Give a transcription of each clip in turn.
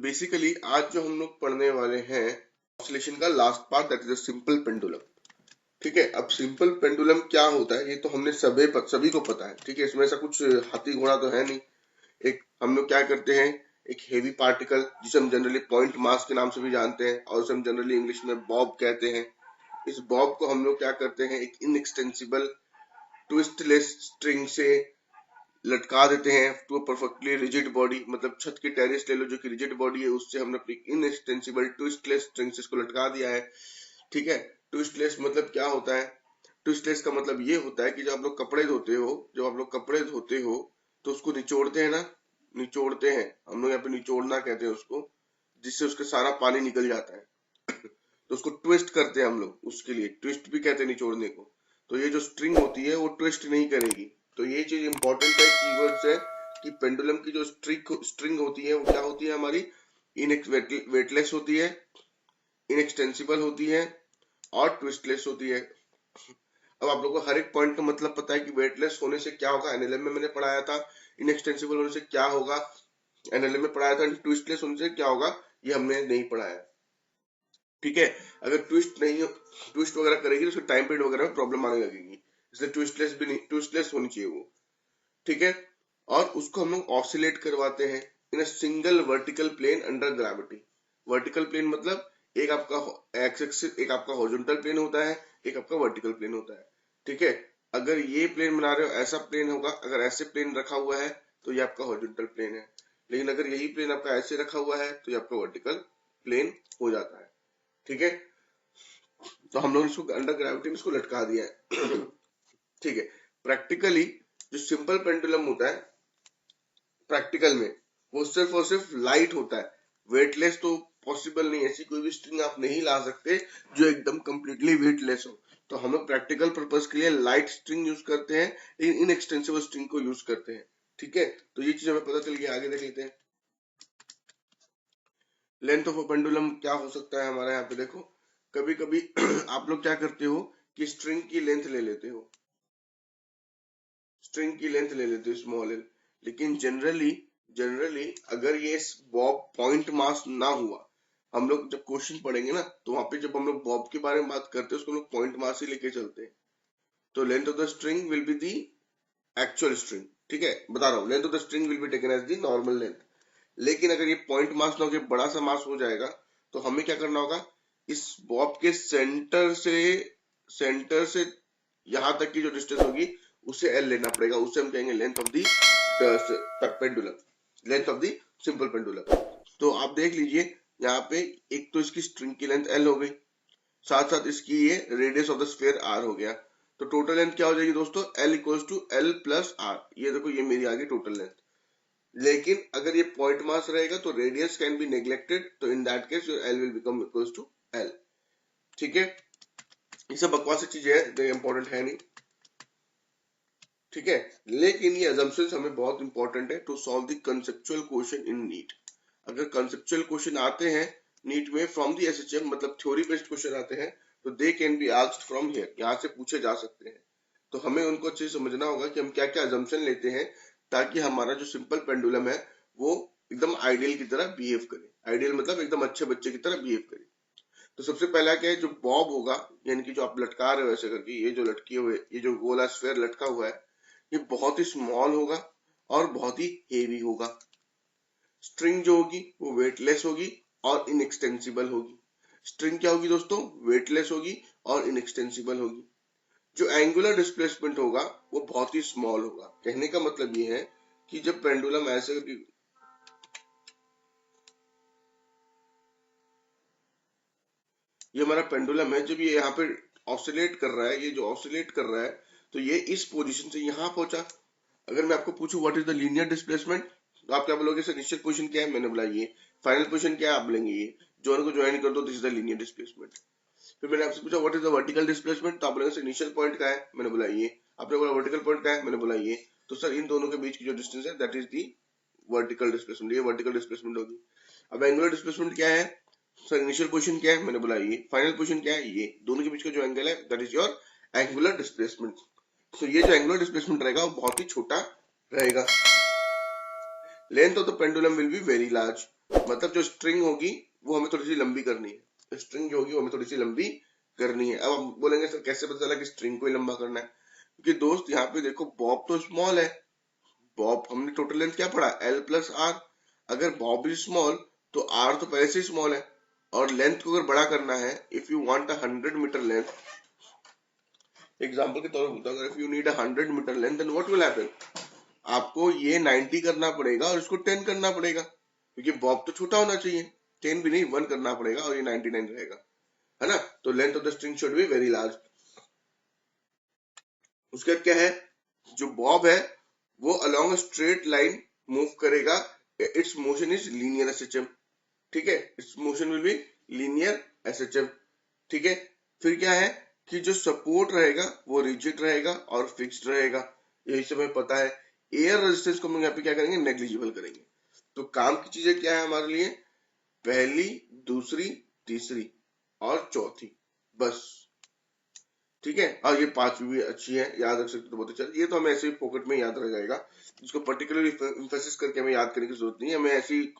Basically आज जो हम लोग पढ़ने वाले हैं ऑसिलेशन का last part, that is a simple pendulum. ठीक है, अब सिंपल पेंडुलम क्या होता है ये तो हमने सभी को पता है। ठीक है, इसमें ऐसा कुछ हाथी घोड़ा तो है नहीं। एक हम लोग क्या करते हैं, एक हेवी पार्टिकल जिसे हम जनरली पॉइंट मास के नाम से भी जानते हैं और उसे हम जनरली इंग्लिश में बॉब कहते हैं। इस बॉब को हम लोग क्या करते हैं, एक इनएक्सटेंसिबल ट्विस्टलेस स्ट्रिंग से लटका देते हैं टू परफेक्टली रिजिड बॉडी। मतलब छत की टेरिस ले लो जो कि रिजिड बॉडी है, उससे हमने अपनी इनएक्सटेंसिबल ट्विस्टलेस स्ट्रिंग से इसको लटका दिया है। ठीक है, ट्विस्टलेस मतलब क्या होता है, ट्विस्टलेस का मतलब ये होता है कि जब आप लोग कपड़े धोते हो, तो उसको निचोड़ते हैं ना, निचोड़ते हैं हम लोग, यहाँ पे निचोड़ना कहते हैं उसको, जिससे उसका सारा पानी निकल जाता है। तो उसको ट्विस्ट करते हैं हम लोग, उसके लिए ट्विस्ट भी कहते हैं निचोड़ने को। तो ये जो स्ट्रिंग होती है वो ट्विस्ट नहीं करेगी। तो ये चीज इंपॉर्टेंट है, कीवर्ड्स है कि पेंडुलम की जो स्ट्रिंग होती है वो क्या होती है हमारी, वेटलेस होती है, इनएक्सटेंसिबल होती है और ट्विस्टलेस होती है। अब आप लोगों को हर एक पॉइंट का मतलब पता है कि वेटलेस होने से क्या होगा, एनएलएम में मैंने पढ़ाया था। इनएक्सटेंसिबल होने से क्या होगा, एनएलएम में पढ़ाया था। ट्विस्टलेस होने से क्या होगा, ये हमने नहीं पढ़ाया। ठीक है, अगर ट्विस्ट वगैरह करेगी तो उसके टाइम पीरियड वगैरह में प्रॉब्लम आने लगेगी, इसलिए ट्विस्टलेस भी नहीं, ट्विस्टलेस होनी चाहिए वो। ठीक है, और उसको हम लोग ऑसिलेट करवाते हैं in a single vertical plane under gravity. Vertical plane मतलब एक आपका एक्स एक्सिस, एक आपका हॉरिजॉन्टल प्लेन होता है, एक आपका वर्टिकल प्लेन होता है। ठीक है, अगर ये प्लेन बना रहे हो ऐसा प्लेन होगा, अगर ऐसे प्लेन रखा हुआ है तो ये आपका हॉरिजॉन्टल प्लेन है, लेकिन अगर यही प्लेन आपका ऐसे रखा हुआ है तो ये आपका वर्टिकल प्लेन हो जाता है। ठीक है, तो हम लोग इसको अंडर ग्रेविटी में इसको लटका दिया है। ठीक है, प्रैक्टिकली जो सिंपल पेंडुलम होता है प्रैक्टिकल में, वो सिर्फ और सिर्फ लाइट होता है, वेटलेस तो पॉसिबल नहीं है। ऐसी कोई भी स्ट्रिंग आप नहीं ला सकते जो एकदम कंप्लीटली वेटलेस हो। तो हम लोग प्रैक्टिकल पर्पस के लिए लाइट स्ट्रिंग यूज करते हैं, लेकिन इनएक्सटेंसिबल स्ट्रिंग को यूज करते हैं। ठीक है, तो ये चीज हमें पता चल गया। आगे देख लेते हैं, लेंथ ऑफ अ पेंडुलम क्या हो सकता है हमारे यहाँ पे। देखो, कभी कभी आप लोग क्या करते हो कि स्ट्रिंग की लेंथ ले लेते हो, स्मॉल एल, लेकिन जनरली अगर ये बॉब पॉइंट मास ना हुआ, हम लोग जब क्वेश्चन पढ़ेंगे ना तो वहां पे जब हम लोग बॉब के बारे में बात करते हैं उसको हम लोग पॉइंट मास ही लेके चलते हैं। तो length of the string will be the actual string. ठीक है, बता रहा हूँ, length of the string will be taken as the normal length. लेकिन अगर ये पॉइंट मास ना होकर बड़ा सा मास हो जाएगा तो हमें क्या करना होगा, इस बॉब के सेंटर से यहां तक की जो डिस्टेंस होगी उसे एल लेना पड़ेगा, उसे हम कहेंगे length of the pendulum, length of the simple pendulum. तो आप देख लीजिए यहाँ पे, एक तो इसकी स्ट्रिंग की लेंथ एल हो गई, साथ साथ इसकी ये radius of the sphere R हो गया। तो टोटल लेंथ क्या हो जाएगी दोस्तों, L equals to L plus R. ये देखो, ये मेरी आ गई टोटल लेंथ। लेकिन अगर ये पॉइंट मास रहेगा तो रेडियस कैन बी नेग्लेक्टेड, तो in that case your L will become equals to L. ठीक है, ये सब बकवास चीजें है जो इंपॉर्टेंट है नहीं। ठीक है, लेकिन ये अजम्पशंस हमें बहुत इंपॉर्टेंट है to solve the conceptual question in NEET. अगर कंसेप्चुअल क्वेश्चन आते हैं नीट में फ्रॉम दी एसएचएम, मतलब थ्योरी बेस्ड क्वेश्चन आते हैं, तो they can be asked from here, यहाँ से पूछे जा सकते हैं। तो हमें उनको अच्छे से समझना होगा कि हम क्या क्या अजम्पशन लेते हैं, ताकि हमारा जो सिंपल पेंडुलम है वो एकदम आइडियल की तरह बिहेव करे। आइडियल मतलब एकदम अच्छे बच्चे की तरह बिहेव करे। तो सबसे पहला क्या है, जो बॉब होगा, यानी कि जो आप लटका रहे हो ऐसे करके, ये जो लटके हुए, ये जो गोला स्फीयर लटका हुआ है, ये बहुत ही स्मॉल होगा और बहुत ही हेवी होगा। स्ट्रिंग जो होगी वो वेटलेस होगी और इनएक्सटेंसिबल होगी। स्ट्रिंग क्या होगी दोस्तों, वेटलेस होगी और इनएक्सटेंसिबल होगी। जो एंगुलर डिस्प्लेसमेंट होगा वो बहुत ही स्मॉल होगा। कहने का मतलब ये है कि जब पेंडुलम ऐसे, ये हमारा पेंडुलम है, जब ये यहाँ पे ऑसिलेट कर रहा है, ये जो ऑसिलेट कर रहा है, तो ये इस पोजीशन से यहाँ पहुंचा। अगर मैं आपको पूछूं what is the linear displacement, तो आप क्या बोलोगे, सर इनिशियल पोजीशन क्या है, मैंने बोला ये। फाइनल पोजीशन क्या है, आप बोलेंगे ये। जॉइन को ज्वाइन कर दो, this is the linear displacement. फिर मैंने आपसे पूछा what is the vertical displacement, तो आप बोलेंगे सर इनिशियल पॉइंट क्या है, मैंने बोला ये। आपने बोला वर्टिकल पॉइंट क्या है, मैंने बोला ये। तो सर इन दोनों के बीच की जो डिस्टेंस है that is the vertical displacement, ये वर्टिकल डिस्प्लेसमेंट होगी। अब एंगुलर डिस्प्लेसमेंट क्या है, सर इनिशियल पोजीशन क्या है, मैंने बोला ये। फाइनल पोजीशन क्या है, ये। दोनों के बीच का जो एंगल है that is your angular displacement. तो ये जो एंगुलर डिस्प्लेसमेंट रहेगा वो बहुत ही छोटा रहेगा। Length of the pendulum will be very large, मतलब जो स्ट्रिंग होगी वो हमें थोड़ी सी लंबी करनी है, स्ट्रिंग जो होगी वो हमें थोड़ी सी लंबी करनी है। अब हम बोलेंगे सर कैसे पता चला कि स्ट्रिंग को ही लंबा करना है, क्योंकि दोस्त यहाँ पे देखो बॉब तो स्मॉल है, बॉब हमने टोटल लेंथ क्या पढ़ा, L प्लस आर। अगर बॉब इज स्मॉल तो आर तो पहले से स्मॉल है, और लेंथ को अगर बड़ा करना है, if you want 100 meter length, example के तौर पर बोलता हूँ, if you need 100 meter length then what will happen, आपको ये 90 करना पड़ेगा और इसको 10 करना पड़ेगा, क्योंकि बॉब तो छोटा होना चाहिए, 10 भी नहीं 1 करना पड़ेगा और ये 99 रहेगा, है ना। तो length of the string should be very large. उसके बाद क्या है, जो बॉब है वो अलोंग स्ट्रेट लाइन मूव करेगा, it's motion is linear SHM, ठीक है, it's motion will be linear SHM, ठीक है। फिर क्या है कि जो सपोर्ट रहेगा वो रिजिड रहेगा और फिक्स्ड रहेगा, यही सब हमें पता है। एयर रेजिस्टेंस को हम यहाँ पे क्या करेंगे, नेग्लिजिबल करेंगे। तो काम की चीजें क्या है हमारे लिए, पहली, दूसरी, तीसरी और चौथी, बस, ठीक है। और ये पांचवी भी अच्छी है, याद रख सकते तो बहुत अच्छा, ये तो हमें ऐसे ही पॉकेट में याद रह जाएगा, इसको पर्टिकुलरली इंफेसिस करके हमें याद करने की जरूरत नहीं है, हमें ऐसी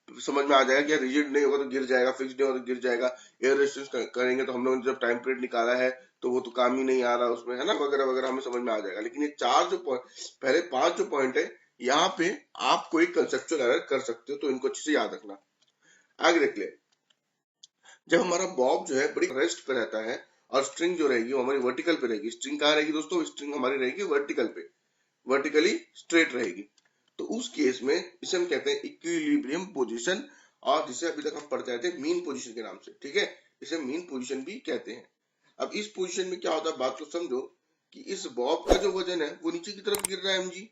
समझ में आ जाएगा कि रिजिड नहीं होगा तो गिर जाएगा, फिक्स्ड नहीं होगा तो गिर जाएगा, एयर रेजिस्टेंस करेंगे तो हम लोगों ने जब टाइम पीरियड निकाला है तो वो तो काम ही नहीं आ रहा उसमें, है ना, वगैरह वगैरह हमें समझ में आ जाएगा। लेकिन ये चार जो पहले 5 जो पॉइंट है, यहाँ पे आप कोई कंसेप्चुअल एरर कर सकते हो, तो इनको अच्छे से याद रखना। आगे देख ले, जब हमारा बॉब जो है बड़ी रेस्ट पे रहता है और स्ट्रिंग जो रहेगी वो हमारी वर्टिकल पे रहेगी, स्ट्रिंग कहाँ रहेगी दोस्तों, स्ट्रिंग हमारी रहेगी वर्टिकल पे, वर्टिकली स्ट्रेट रहेगी, तो उस केस में इसे हम कहते हैं इक्विलिब्रियम पोजीशन, और जिसे अभी तक हम पढ़ते आए थे मीन पोजीशन के नाम से, ठीक है, इसे मीन पोजीशन भी कहते हैं। अब इस पोजीशन में क्या होता है, बात को समझो कि इस बॉब का जो वजन है वो नीचे की तरफ गिर रहा है mg,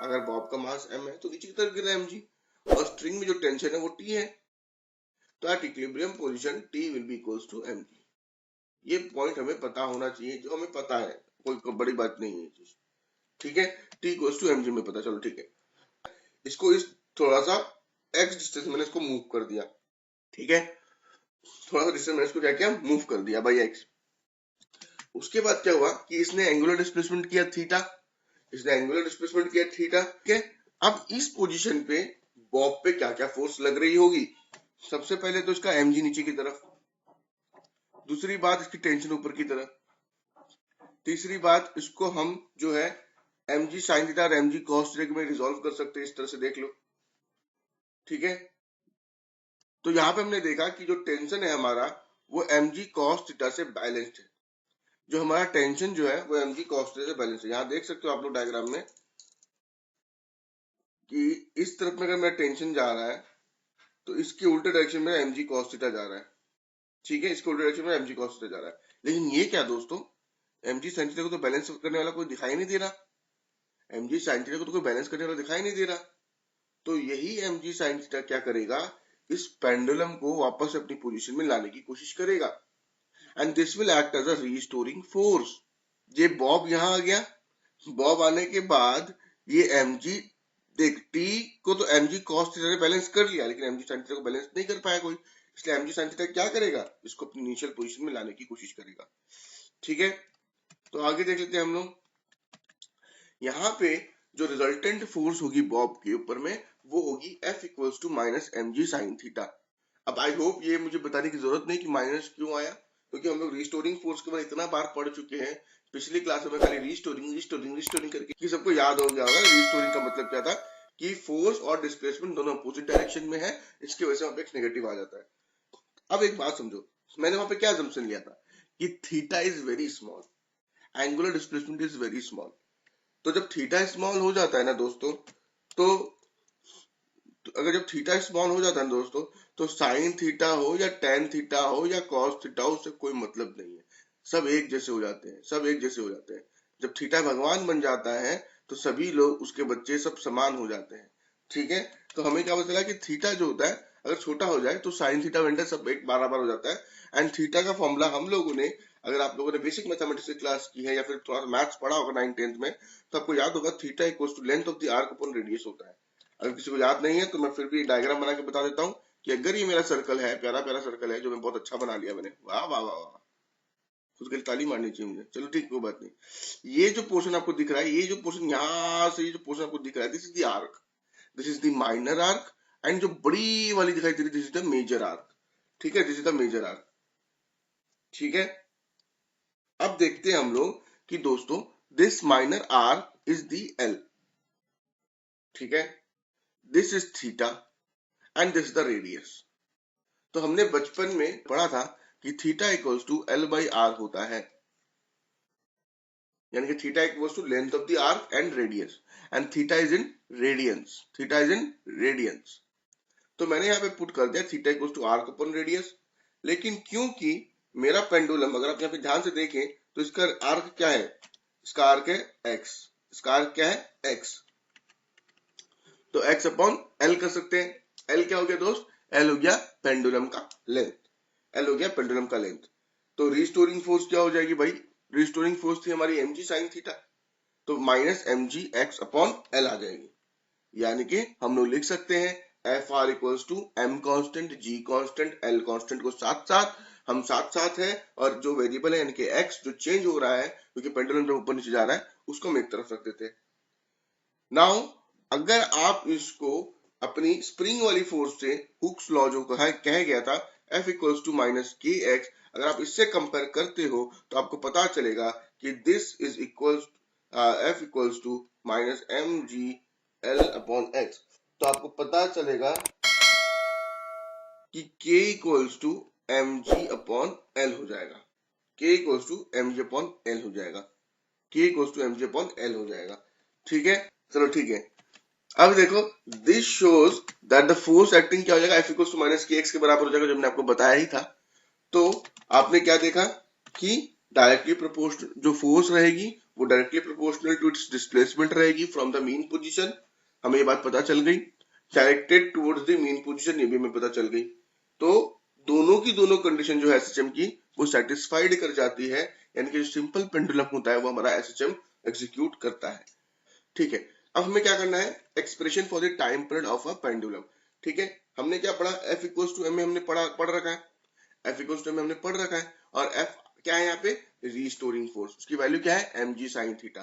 अगर बॉब का मास m है तो नीचे की तरफ गिर रहा है mg, और स्ट्रिंग में जो टेंशन है वो t है, तो at equilibrium position t will be equals to mg। ये पॉइंट हमें पता होना चाहिए, जो हमें पता है, कोई बड़ी बात नहीं है चीज, ठीक है, t इक्वल्स टू mg में पता, चलो ठीक है। इसको इस थोड़ा सा x डिस्टेंस मैंने इसको मूव कर दिया, ठीक है, थोड़ा सा डिस्टेंस मैंने इसको क्या किया, मूव कर दिया बाई x। उसके बाद क्या हुआ कि इसने एंगुलर डिस्प्लेसमेंट किया थीटा, इसने एंगुलर डिस्प्लेसमेंट किया थीटा, ठीक है। अब इस पोजीशन पे बॉब पे क्या क्या फोर्स लग रही होगी, सबसे पहले तो इसका mg नीचे की तरफ, दूसरी बात इसकी टेंशन ऊपर की तरफ, तीसरी बात इसको हम जो है mg sin थीटा और mg cos थीटा में रिजॉल्व कर सकते हैं, इस तरह से देख लो, ठीक है। तो यहाँ पे हमने देखा कि जो टेंशन है हमारा वो mg cos थीटा से बैलेंस्ड है, जो हमारा टेंशन जो है वो mg cos थीटा से बैलेंस्ड है। यहाँ देख सकते हो आप लोग डायग्राम में कि इस तरफ में अगर मेरा टेंशन जा रहा है तो इसके उल्टे डायरेक्शन में mg cos थीटा जा रहा है, ठीक है, इसके उल्टे डायरेक्शन में mg cos थीटा जा रहा है। लेकिन ये क्या दोस्तों, mg sin थीटा को तो बैलेंस करने वाला कोई दिखाई नहीं दे रहा, mg sin थीटा को तो कोई बैलेंस करने वाला दिखाई नहीं दे रहा, तो यही mg sin थीटा क्या करेगा, इस पेंडुलम को वापस अपनी पोजीशन में लाने की कोशिश करेगा, and this will act as a restoring force. ये बॉब यहाँ आ गया, बॉब आने के बाद ये mg, देख t को तो mg cos थीटा ने बैलेंस कर लिया, लेकिन mg sin थीटा को बैलेंस नहीं कर पाया कोई, इसलिए mg sin थीटा क्या करेगा, इसको अपनी इनिशियल पोजीशन में लाने की कोशिश करेगा, ठीक है। तो आगे देख लेते हैं हम लोग, यहाँ पे जो रिजल्टेंट फोर्स होगी बॉब के ऊपर में वो होगी F equals to minus mg sin theta. अब आई होप ये मुझे बताने की जरूरत नहीं कि माइनस क्यों आया, क्योंकि हम लोग रिस्टोरिंग फोर्स के बारे में इतना बार पढ़ चुके हैं, पिछली क्लास में खाली रिस्टोरिंग रिस्टोरिंग रिस्टोरिंग करके कि सबको याद हो गया होगा रिस्टोरिंग का मतलब क्या था, कि फोर्स और डिस्प्लेसमेंट दोनों अपोजिट डायरेक्शन में है, इसकी वजह से वहां पे एक नेगेटिव आ जाता है। अब एक बात समझो, मैंने वहां पे क्या असम्पशन लिया था कि theta is very small, angular displacement is very small, तो जब थीटा स्मॉल हो जाता है ना दोस्तों, तो अगर जब थीटा स्मॉल हो जाता है दोस्तों, तो साइन थीटा हो या टेन थीटा हो या कॉस थीटा हो, उससे कोई मतलब नहीं है, सब एक जैसे हो जाते हैं, सब एक जैसे हो जाते हैं। जब थीटा भगवान बन जाता है तो सभी लोग उसके बच्चे सब समान हो जाते हैं, ठीक है। तो हमें क्या पता चला कि थीटा जो होता है अगर छोटा हो जाए तो साइन थीटा वेंडर सब एक बराबर हो जाता है। एंड थीटा का फॉर्मूला हम लोगों ने, अगर आप लोगों ने बेसिक मैथमेटिक्स की क्लास की है या फिर थोड़ा मैथ्स पढ़ा होगा 9th-10th में, तो आपको याद होगा theta equals to length of the arc upon radius होता है। अगर किसी को याद नहीं है तो मैं फिर भी डायग्राम बना के बता देता हूँ कि अगर ये मेरा सर्कल है, प्यारा प्यारा सर्कल है जो मैं बहुत अच्छा बना लिया मैंने, वाह वाह वाह वाह, खुद के लिए ताली मारनी चाहिए मुझे, चलो ठीक, कोई बात नहीं। ये जो पोर्शन आपको दिख रहा है, ये जो पोर्शन यहाँ से ये जो पोर्शन आपको दिख रहा है, this is the arc, this is the minor arc and जो बड़ी वाली दिखाई दे रही है this is the major arc, ठीक है, this is the major arc, ठीक है। अब देखते हैं हम लोग कि दोस्तों this minor arc is the L, ठीक है, this is theta and this is the radius. तो हमने बचपन में पढ़ा था कि theta equals to L by are होता है, यानी कि theta equals to length of the arc and radius, and theta is in radians, theta is in radians. तो मैंने यहाँ पे पुट कर दिया theta equals to arc upon radius. लेकिन क्योंकि मेरा पेंडुलम, अगर आप यहाँ पे ध्यान से देखें तो इसका आर्क क्या है, इसका आर्क है एक्स, इसका आर्क क्या है एक्स, तो एक्स अपॉन एल कर सकते हैं। एल क्या हो गया दोस्त, एल हो गया पेंडुलम का लेंथ, एल हो गया पेंडुलम का लेंथ। तो रिस्टोरिंग फोर्स क्या हो जाएगी भाई, रिस्टोरिंग फोर्स थी हमारी एम जी साइन थीटा, तो minus M g x upon l आ जाएगी। यानी कि हम लोग लिख सकते हैं F r equals to m constant, g constant, l constant को साथ साथ, हम साथ साथ है, और जो वेरिएबल है यानी कि एक्स जो चेंज हो रहा है क्योंकि पेंडुलम जब ऊपर नीचे जा रहा है उसको हम एक तरफ रख देते हैं। नाउ अगर आप इसको अपनी स्प्रिंग वाली फोर्स से हुक्स लॉ जो कहा गया था F equals to minus K x, अगर आप इससे कंपेयर करते हो तो आपको पता चलेगा कि this is equals F equals to minus M G L upon X. तो आपको पता चलेगा कि K equals to M G upon L हो जाएगा, K equals to M G upon L हो जाएगा, K equals to M G upon L हो जाएगा, ठीक है। चलो ठीक है, अब देखो this shows that the force acting क्या हो जाएगा, F equals to minus K x के बराबर हो जाएगा, जो मैंने आपको बताया ही था। तो आपने क्या देखा कि डायरेक्टली प्रोपोर्शनल जो फोर्स रहेगी वो directly proportional to its displacement रहेगी फ्रॉम द मीन पोजीशन, हमें ये बात पता चल गई। Directed towards the mean position, ये भी हमें पता चल गई। तो दोनों की दोनों कंडीशन जो है एसएचएम की वो सेटिस्फाइड कर जाती है, यानी कि जो सिंपल पेंडुलम होता है वो हमारा एसएचएम एग्जीक्यूट करता है, ठीक है। अब हमें क्या करना है, expression for the time period of a pendulum, ठीक है। हमने क्या पढ़ा, F इक्वल्स टू एम में हमने पढ़ रखा है, F इक्वल्स टू एम में हमने पढ़ रखा है, और F क्या है यहाँ पे, रीस्टोरिंग फोर्स, उसकी वैल्यू क्या है एम जी साइन थीटा।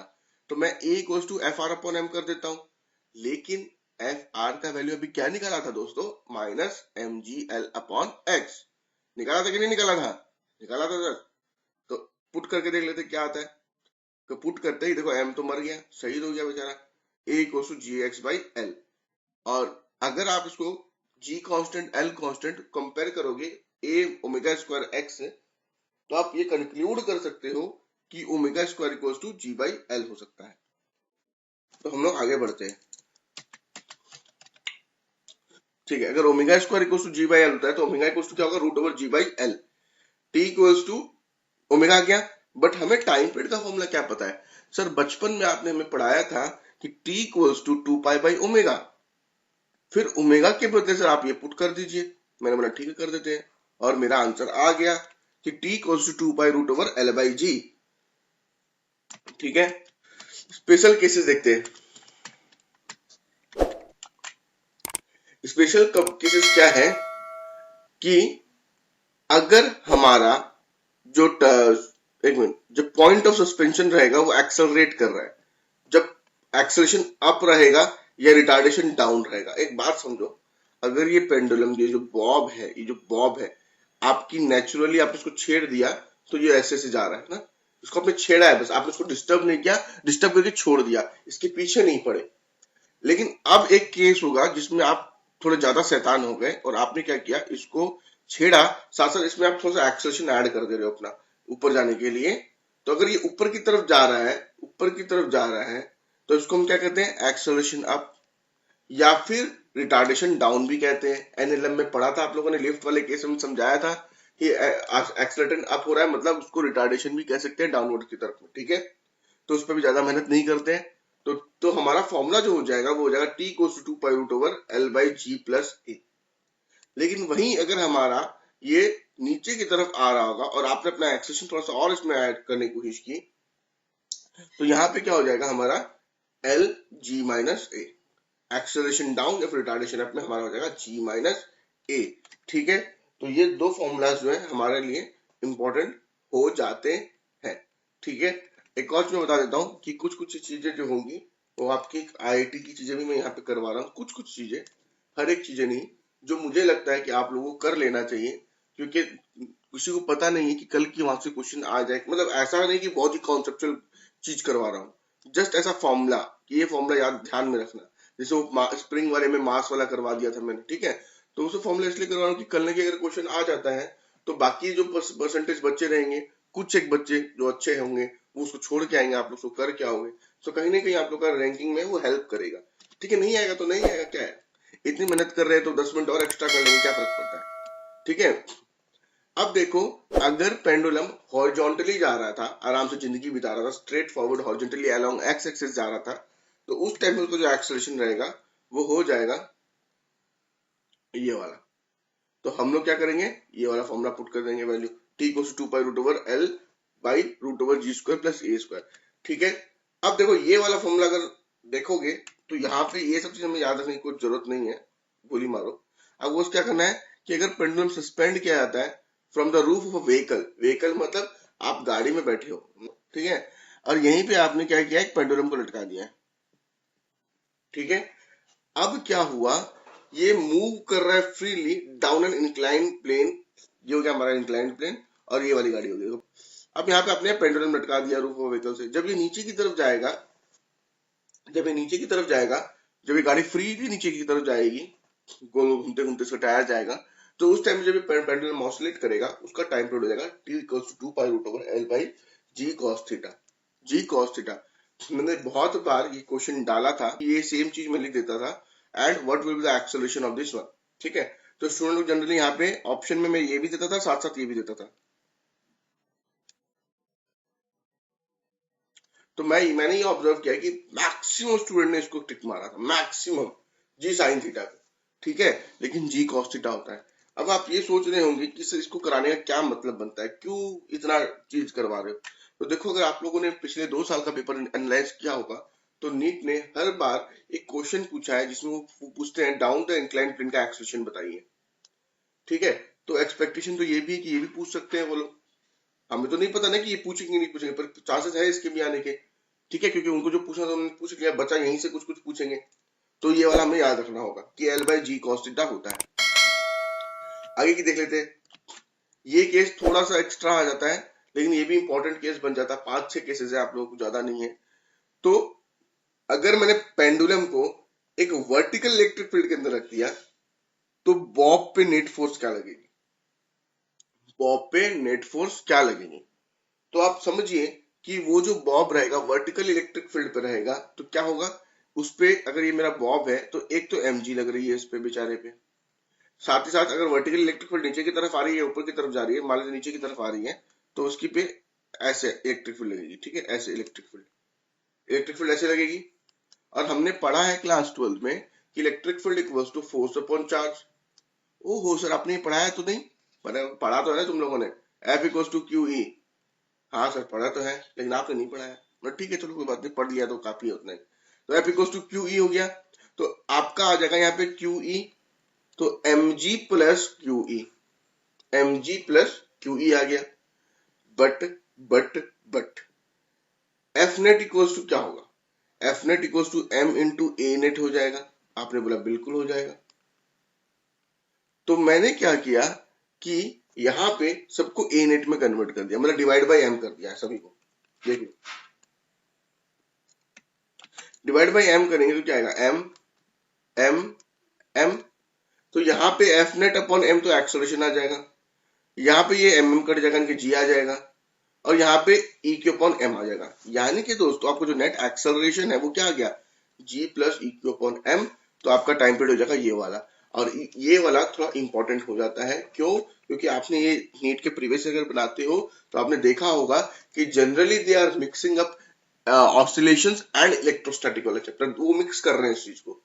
तो मैं A equals to F R upon M कर देता हूँ, लेकिन एफ आर का वैल्यू अभी क्या निकाला था दोस्तों, minus M G L upon X, निकाला था कि नहीं निकाला था, निकाला था सर। तो पुट करके देख लेते क्या आता है, तो पुट करते ही देखो m तो मर गया, शहीद हो गया बेचारा, a equal to G X by L. और अगर आप इसको g constant l constant compare करोगे a ओमेगा स्क्वायर x से, तो आप ये कंक्लूड कर सकते हो कि omega square equal to ji by L हो सकता है। तो हम लोग आगे बढ़ते हैं, ठीक है। अगर omega square equal to ji by l होता है तो ओमेगा इक्वल टू क्या होगा, root over g by l, t equal to omega आ गया। बट हमें टाइम पीरियड का फॉर्मूला क्या पता है सर, बचपन में आपने हमें पढ़ाया था कि t equals to 2 pi by omega, फिर ओमेगा के बदले सर आप ये पुट कर दीजिए, मैंने बोला ठीक है कर देते हैं, और मेरा आंसर आ गया कि t equals to 2 pi root over L by g, ठीक है। स्पेशल केसेस देखते हैं, स्पेशल केसेस क्या है कि अगर हमारा जो एक मिनट, जो पॉइंट ऑफ सस्पेंशन रहेगा वो एक्सेलरेट कर रहा है, जब एक्सेलरेशन अप रहेगा या रिटार्डेशन डाउन रहेगा। एक बात समझो, अगर ये पेंडुलम ये जो बॉब है, ये जो बॉब है आपकी नेचुरली आप इसको छेड़ दिया तो ये ऐसे से जा रहा है ना, इसको आपने छेड़ा है बस, आपने इसको डिस्टर्ब नहीं किया, डिस्टर्ब करके छोड़ दिया, इसके पीछे नहीं पड़े। लेकिन अब एक केस होगा जिसमें आप थोड़े ज्यादा शैतान हो गए और आपने क्या किया, इसको छेड़ा, साथ साथ इसमें आप थोड़ा सा एक्सेलरेशन ऐड कर दे रहे हो अपना ऊपर जाने के लिए। तो अगर ये ऊपर की तरफ जा रहा है, ऊपर की तरफ जा रहा है, तो इसको हम क्या कहते हैं, एक्सेलरेशन अप, या फिर रिटार्डेशन डाउन भी कहते हैं। एनएलएम में पढ़ा था आप लोगों ने, लिफ्ट वाले केस में समझाया था कि एक्सेलरेशन अप हो रहा है मतलब उसको रिटार्डेशन भी कह सकते हैं डाउनवर्ड की तरफ में, ठीक है। तो उस पर भी ज्यादा मेहनत नहीं करते हैं। तो हमारा फॉर्मूला जो हो जाएगा वो हो जाएगा t equals to 2 pi root over L by g plus a. लेकिन वहीं अगर हमारा ये नीचे की तरफ आ रहा होगा और आपने अपना एक्सेशन थोड़ा सा और इसमें ऐड करने की कोशिश की, तो यहाँ पे क्या हो जाएगा हमारा एल जी माइनस ए, एक्सेलरेशन डाउन या फिर रिटार्डेशन अप में हमारा हो जाएगा जी माइनस ए, ठीक है। तो ये दो फॉर्मूलाज जो है हमारे लिए इंपॉर्टेंट हो जाते हैं, ठीक है। एक और मैं बता देता हूँ कि कुछ कुछ चीजें जो होंगी वो आपकी आईआईटी की चीजें भी मैं यहाँ पे करवा रहा हूँ, कुछ कुछ चीजें हर एक चीजें नहीं, जो मुझे लगता है कि आप लोगों को कर लेना चाहिए, क्योंकि किसी को पता नहीं है कि कल की वहां से क्वेश्चन आ जाए। मतलब ऐसा नहीं कि बहुत ही कॉन्सेप्चुअल चीज करवा रहा हूँ, जस्ट ऐसा फॉर्मूला कि ये फॉर्मूला याद ध्यान में रखना। जैसे वो स्प्रिंग वाले में मास वाला करवा दिया था मैंने, ठीक है, तो उसे फॉर्मूला इसलिए करवा रहा हूँ कि कल के अगर क्वेश्चन आ जाता है तो बाकी जो परसेंटेज बच्चे रहेंगे, कुछ एक बच्चे जो अच्छे होंगे वो उसको छोड़ के आएंगे, आप लोग उसको कर के आओगे, तो कहीं ना कहीं आप लोग का रैंकिंग में वो हेल्प करेगा। ठीक है, नहीं आएगा तो नहीं आएगा, क्या है, इतनी मेहनत कर रहे हैं तो 10 मिनट और एक्स्ट्रा कर लेंगे, क्या फर्क पड़ता है। ठीक है, अब देखो, अगर पेंडुलम हॉरिजॉन्टली जा रहा था, आराम से जिंदगी बिता रहा था, straight forward horizontally along x axis जा रहा था, तो उस टाइम में उसका जो एक्सेलरेशन रहेगा वो हो जाएगा ये वाला। तो हम लोग क्या करेंगे, ये वाला फॉर्मूला पुट कर देंगे, value t equals to 2 pi root over L by root over G square plus A square. ठीक है, अब देखो ये वाला फॉर्मूला अगर देखोगे तो यहाँ पे ये सब चीज हमें याद रखने की कोई जरूरत नहीं है, गोली मारो। अब वो क्या करना है कि अगर पेंडुलम सस्पेंड किया जाता है from the roof of a vehicle, vehicle मतलब आप गाड़ी में बैठे हो, ठीक है, और यहीं पे आपने क्या किया, एक पेंडुलम को लटका दिया है। ठीक है, अब क्या हुआ, ये मूव कर रहा है freely down an incline plane, ये हो गया हमारा इंक्लाइन प्लेन, और ये वाली गाड़ी हो गई। अब यहाँ पे अपने पेंडुलम लटका दिया रूफ ऑफ व्हीकल से, जब ये नीचे की तरफ जाएगा, जब ये नीचे की तरफ जाएगा, जब ये गाड़ी फ्रीली नीचे की तरफ जाएगी, गोल घूमते घूमते इसका टायर जाएगा, तो उस टाइम जब ये पेंडुलम ऑसिलेट करेगा उसका टाइम पीरियड हो जाएगा t equals to 2 pi root over L by G cos theta, G cos theta. मैंने बहुत बार ये क्वेश्चन डाला था, ये सेम चीज मैं लिख देता था, and what will be the acceleration of this one. ठीक है, तो स्टूडेंट लोग जनरली यहाँ पे ऑप्शन में मैं ये भी देता था, साथ साथ ये भी देता था। तो मैंने ये ऑब्जर्व किया कि मैक्सिमम स्टूडेंट ने इसको टिक मारा था, मैक्सिमम जी साइन थीटा पे। ठीक है, लेकिन जी कॉस थीटा होता है। अब आप ये सोच रहे होंगे कि सर इसको कराने का क्या मतलब बनता है, क्यों इतना चीज करवा रहे हो। तो देखो, अगर आप लोगों ने पिछले 2 साल का पेपर एनालाइज किया होगा तो नीट ने हर बार एक क्वेश्चन पूछा है जिसमें वो पूछते हैं डाउन द इंक्लाइन प्लेन का एक्सेलरेशन बताइए। ठीक है, तो एक्सपेक्टेशन तो ये भी है कि ये भी पूछ सकते हैं वो लोग। हमें तो नहीं पता ना कि ये पूछेंगे नहीं पूछेंगे, पर चांसेस है इसके भी आने के। ठीक है, क्योंकि उनको जो पूछना था उन्होंने पूछ लिया, बचा यहीं से कुछ कुछ पूछेंगे। तो ये वाला हमें याद रखना होगा कि L by G cos theta होता है। आगे की देख लेते हैं, ये केस थोड़ा सा एक्स्ट्रा आ जाता है, लेकिन ये भी इंपॉर्टेंट केस बन जाता है, 5-6 केसेस है, आप लोगों को ज्यादा नहीं है। तो अगर मैंने पेंडुलम को एक वर्टिकल इलेक्ट्रिक फील्ड के अंदर रख दिया तो बॉब पे नेट फोर्स क्या लगेगी, बॉब पे नेट फोर्स क्या लगेगी। तो आप समझिए कि वो जो बॉब रहेगा वर्टिकल इलेक्ट्रिक फील्ड पे रहेगा, तो क्या होगा उस पे, अगर ये मेरा बॉब है तो एक तो mg लग रही है इस पे बेचारे पे, साथ ही साथ अगर वर्टिकल इलेक्ट्रिक फील्ड नीचे की तरफ आ रही है ऊपर की तरफ जा रही है, मान लीजिए नीचे की तरफ आ रही है, तो उसकी पे ऐसे इलेक्ट्रिक फील्ड लगेगी। ठीक है, ऐसे इलेक्ट्रिक फील्ड ऐसे लगेगी। और हमने पढ़ा है क्लास 12 में कि electric field equals to force upon charge. ओहो सर, आपने पढ़ाया तो नहीं, पढ़ा तो है ना तुम लोगों ने, F equals to Q E. हाँ सर पढ़ा तो है, लेकिन आपने नहीं पढ़ा है, बट ठीक है चलो कोई बात नहीं, पढ़ लिया तो काफी है उतना ही। तो F equals to Q E हो गया, तो आपका आ जाएगा यहाँ पे क्यू ई, तो mg plus q e, mg plus q e आ गया। But but f net equals to क्या होगा, f net equals to m into a net हो जाएगा। आपने बोला बिल्कुल हो जाएगा। तो मैंने क्या किया कि यहाँ पे सबको ए नेट में कन्वर्ट कर दिया, मतलब डिवाइड बाय एम कर दिया सभी को। देखिए, डिवाइड बाय एम करेंगे तो क्या आएगा, एम एम एम, तो यहाँ पे एफ नेट अपॉन एम तो एक्सेलरेशन आ जाएगा, यहाँ पे ये एम एम कट जाएगा, इनके जी आ जाएगा, और यहाँ पे ई क्यू अपॉन एम आ जाएगा। यानी कि दोस्तों आपको जो नेट एक्सेलरेशन है वो क्या आ गया, g plus e q upon m. तो आपका टाइम पीरियड हो जाएगा ये वाला, और ये वाला थोड़ा इंपॉर्टेंट हो जाता है, क्यों, क्योंकि आपने ये नीट के प्रीवियस अगर बनाते हो तो आपने देखा होगा कि generally they are mixing up oscillations and electrostatic वाला चैप्टर, वो मिक्स कर रहे हैं इस चीज को।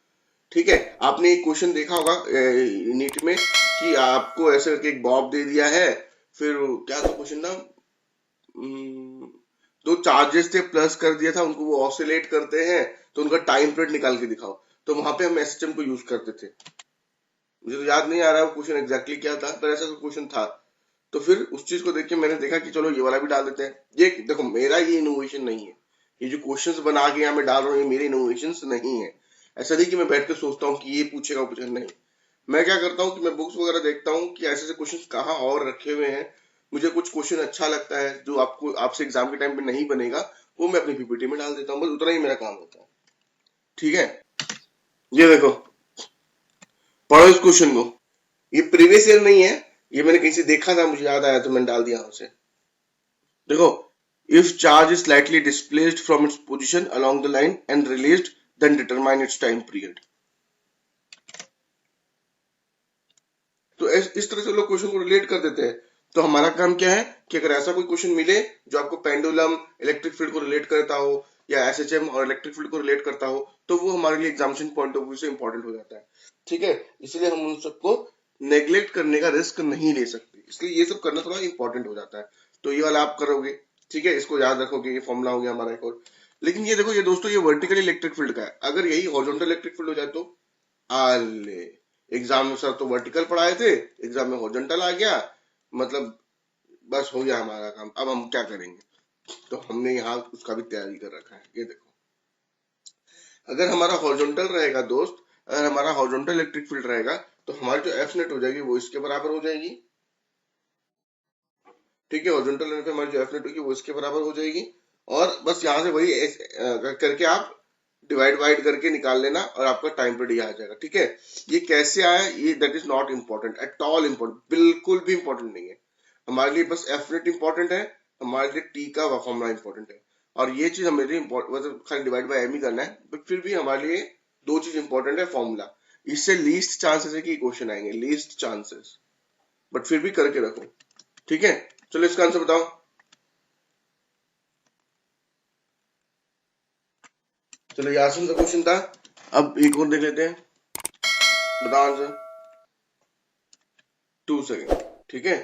ठीक है, आपने एक क्वेश्चन देखा होगा नीट में कि आपको ऐसे करके एक बॉब दे दिया है, फिर क्या था क्वेश्चन ना, दो चार्जेस थे प्लस कर दिया था उनको, वो ऑसिलेट करते हैं तो उनका टाइम पीरियड निकाल के दिखाओ। तो वहां पे हम एसएचएम को यूज करते थे, मुझे तो याद नहीं आ रहा है वो क्वेश्चन एग्जैक्टली क्या था, पर ऐसा क्वेश्चन था। तो फिर उस चीज को देख के मैंने देखा कि चलो ये वाला भी डाल देते हैं। ये देखो मेरा ये इनोवेशन नहीं है, ये जो क्वेश्चंस बना के यहाँ मैं डाल रहा हूँ ये मेरे इनोवेशन नहीं है। ऐसा नहीं कि मैं बैठ के सोचता हूँ कि ये पूछेगा वो पूछेगा, नहीं, मैं क्या करता हूँ कि मैं बुक्स वगैरह देखता हूँ कि ऐसे ऐसे क्वेश्चन कहाँ और रखे हुए हैं, मुझे कुछ क्वेश्चन अच्छा लगता है जो आपको आपसे एग्जाम के टाइम पे नहीं बनेगा, वो मैं अपनी पीपीटी में डाल देता हूँ, बस उतना ही मेरा काम होता है। ठीक है, ये देखो, पढ़ो इस क्वेश्चन को, ये प्रीवियस ईयर नहीं है, ये मैंने कहीं से देखा था, मुझे याद आया तो मैंने डाल दिया उसे। देखो, if charge is slightly displaced from its position along the line and released then determine its time period. तो इस तरह से लोग क्वेश्चन को रिलेट कर देते हैं। तो हमारा काम क्या है कि अगर ऐसा कोई क्वेश्चन मिले जो आपको पेंडुलम इलेक्ट्रिक फील्ड को रिलेट करता हो या एसएचएम और इलेक्ट्रिक फील्ड को रिलेट करता हो, तो वो हमारे लिए एग्जामिनेशन पॉइंट ऑफ व्यू से इंपॉर्टेंट हो जाता है। ठीक है, इसलिए हम उन सबको नेग्लेक्ट करने का रिस्क नहीं ले सकते, इसलिए ये सब करना थोड़ा इंपॉर्टेंट हो जाता है। तो ये वाला आप करोगे, ठीक है, इसको याद रखोगे, ये फॉर्मूला हो गया हमारा एक और। लेकिन ये देखो, ये दोस्तों, ये वर्टिकल इलेक्ट्रिक फील्ड का है, अगर यही हॉरिजॉन्टल इलेक्ट्रिक फील्ड हो जाए तो आले, एग्जाम में सर तो वर्टिकल पढ़ाए थे, एग्जाम में हॉरिजॉन्टल आ गया, मतलब बस हो गया हमारा काम, अब हम क्या करेंगे। तो हमने यहाँ उसका भी तैयारी कर रखा है। ये देखो, अगर हमारा हॉरिजॉन्टल रहेगा दोस्त, अगर हमारा हॉरिजॉन्टल इलेक्ट्रिक फील्ड रहेगा तो हमारी जो एफ नेट हो जाएगी वो इसके बराबर हो जाएगी। ठीक है, हॉरिजॉन्टल लाइन पे हमारी जो एफ नेट होगी वो इसके बराबर हो जाएगी, और बस यहाँ से वही करके आप डिवाइड वाइड करके निकाल लेना और आपका टाइम पीरियड आ जाएगा। ठीक है, ये कैसे आया, ये that is not important at all, important बिल्कुल भी इम्पोर्टेंट नहीं है हमारे लिए, बस एफ नेट इम्पोर्टेंट है, हमारे लिए टी का फॉर्मूला इम्पोर्टेंट है, और ये चीज हमारे लिए मतलब खाली डिवाइड बाय एम ही करना है, बट फिर भी हमारे लिए दो चीज इंपॉर्टेंट है, फॉर्मूला, इससे लीस्ट चांसेस है कि क्वेश्चन आएंगे, लीस्ट चांसेस, बट फिर भी करके रखो। ठीक है, चलो इसका आंसर बताओ। चलो ये आसान सा क्वेश्चन था, अब एक और देख लेते हैं, बताओ आंसर। 2 सेकेंड। ठीक है,